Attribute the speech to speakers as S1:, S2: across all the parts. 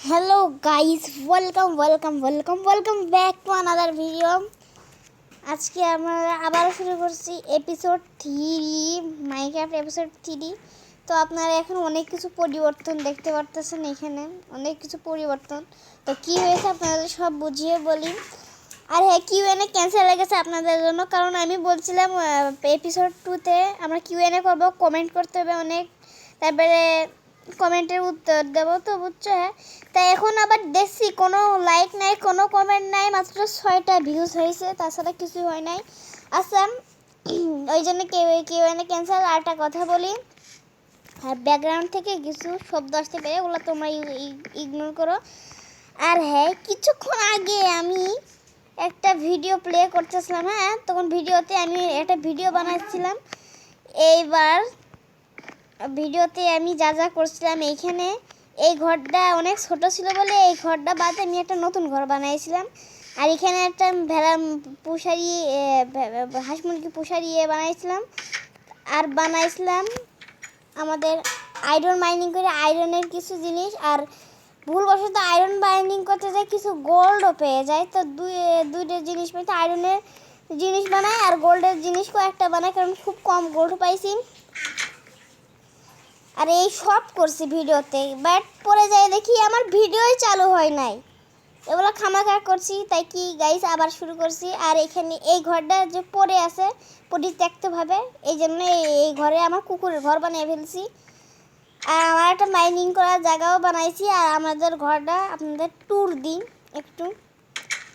S1: Hello guys, welcome back to another video. আজকে আমরা আবারও শুরু করছি এপিসোড 3 মাইনক্রাফট এপিসোড 3। তো আপনারা এখন অনেক কিছু পরিবর্তন দেখতে পারতেছেন, এখানে অনেক কিছু পরিবর্তন। তো কি হয়েছে আপনাদের সব বুঝিয়ে বলি। আর হ্যাঁ, কিউএনএ ক্যান্সেল হয়ে গেছে আপনাদের জন্য, কারণ আমি বলছিলাম এপিসোড 2তে আমরা কিউএনএ করবো, কমেন্ট করতে হবে অনেক, তারপরে কমেন্টের উত্তর দেবো। তো বুঝছো? হ্যাঁ, তাই এখন আবার দেখছি কোনো লাইক নাই, কোনো কমেন্ট নাই, মাত্র 6টা ভিউজ হয়েছে, তাছাড়া কিছু হয় নাই। আচ্ছা, ওই জন্য কিউএনএ ক্যান্সেল। আর একটা কথা বলি, আর ব্যাকগ্রাউন্ড থেকে কিছু শব্দ আসতে পারে, ওগুলো তোমরা ইগনোর করো। আর হ্যাঁ, কিছুক্ষণ আগে আমি একটা ভিডিও প্লে করতেছিলাম, হ্যাঁ, তখন ভিডিওতে আমি একটা ভিডিও বানাচ্ছিলাম। এইবার ভিডিওতে আমি যা যা করছিলাম, এইখানে এই ঘরটা অনেক ছোট ছিল বলে এই ঘরটা বাদে আমি একটা নতুন ঘর বানাইছিলাম। আর এখানে একটা ভেড়া পুষারি, হাঁস মুরগি পুষারি বানাইছিলাম। আর বানাইছিলাম আমাদের আয়রন মাইনিং করে আয়রনের কিছু জিনিস। আর ভুলবশত আয়রন মাইনিং করতে যায় কিছু গোল্ডও পেয়ে যায়। তো দুইটা জিনিস পাইতে আয়রনের জিনিস বানায় আর গোল্ডের জিনিস কয়েকটা বানায়, কারণ খুব কম গোল্ড পাইছি। আর এই সব করছি ভিডিওতে, বাট পরে যাই দেখি আমার ভিডিওই চালু হয় নাই। এগুলো খামাখা করছি, তাই কি গাইস আবার শুরু করছি। আর এখানে এই ঘরটা যে পড়ে আছে পরিত্যক্তভাবে, এই জন্য এই ঘরে আমার কুকুরের ঘর বানিয়ে ফেলছি। আর আমার একটা মাইনিং করার জায়গাও বানাইছি। আর আমাদের ঘরটা আপনাদের ট্যুর দিই একটু।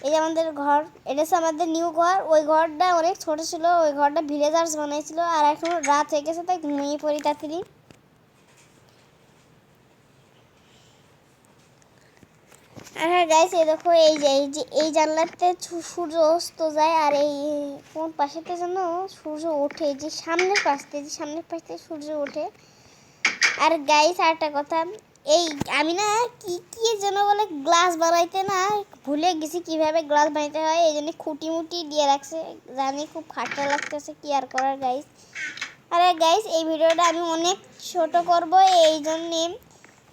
S1: এই যে আমাদের ঘর, এটা হচ্ছে আমাদের নিউ ঘর। ওই ঘরটা অনেক ছোট ছিল, ওই ঘরটা ভিলেজার্স বানাইছিল। আর এখন রাত হয়ে গেছে, তাই ঘুমিয়ে পড়ি তাড়াতাড়ি। আর হ্যাঁ গাইস, এই দেখো, এই জানলাতে সূর্য অস্ত যায়। আর এই কোন পাশেতে যেন সূর্য ওঠে, যে সামনের পাশ থেকে সূর্য ওঠে। আর গাইস আর একটা কথা, এই আমি না কি কি যেন বলে গ্লাস বানাইতে না ভুলে গেছি কিভাবে গ্লাস বানাইতে হয়। এই জন্য খুঁটি মুটি দিয়ে রাখছে, জানি খুব খাটটা লাগতেছে, কি আর করার গাইস। আরে গাইস, এই ভিডিওটা আমি অনেক ছোট করব, এই জন্যে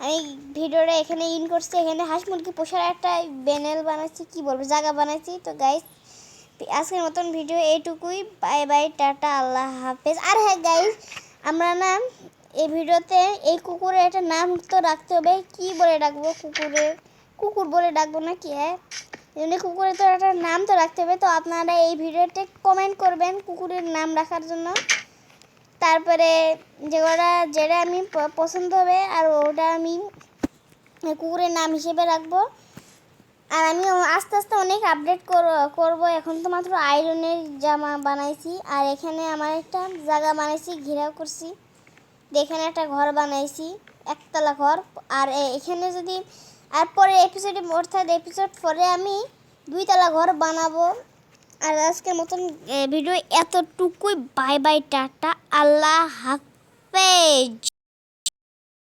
S1: আমি ভিডিওটা এখানে ইন করছি। এখানে হাঁস মুরগি পোষার একটা ব্যানেল বানাচ্ছি, কি বলবো, জায়গা বানাচ্ছি। তো গাইস, আজকের মতন ভিডিও এইটুকুই। বাই বাই, টাটা, আল্লাহ হাফেজ। আর হ্যাঁ গাইস, আমরা না এই ভিডিওতে এই কুকুরের একটা নাম তো রাখতে হবে। কি বলে ডাকবো কুকুর বলে ডাকবো না কি? হ্যাঁ, এমনি কুকুরের তো একটা নাম তো রাখতে হবে। তো আপনারা এই ভিডিওতে কমেন্ট করবেন কুকুরের নাম রাখার জন্য। তারপরে যেটা আমি পছন্দ হবে আর ওটা আমি কুকুরের নাম হিসেবে রাখবো। আর আমি আস্তে আস্তে অনেক আপডেট করব। এখন তো মাত্র আয়রনের জামা বানাইছি। আর এখানে আমার একটা জায়গা বানাইছি, ঘেরাও করছি। এখানে একটা ঘর বানাইছি, একতলা ঘর। আর এখানে যদি আর পরে এপিসোডে, অর্থাৎ এপিসোড 4-এ আমি 2তলা ঘর বানাবো। আর আজকের মতন ভিডিও এতটুকুই। বাই বাই, টাটা, আল্লাহ হাফেজ।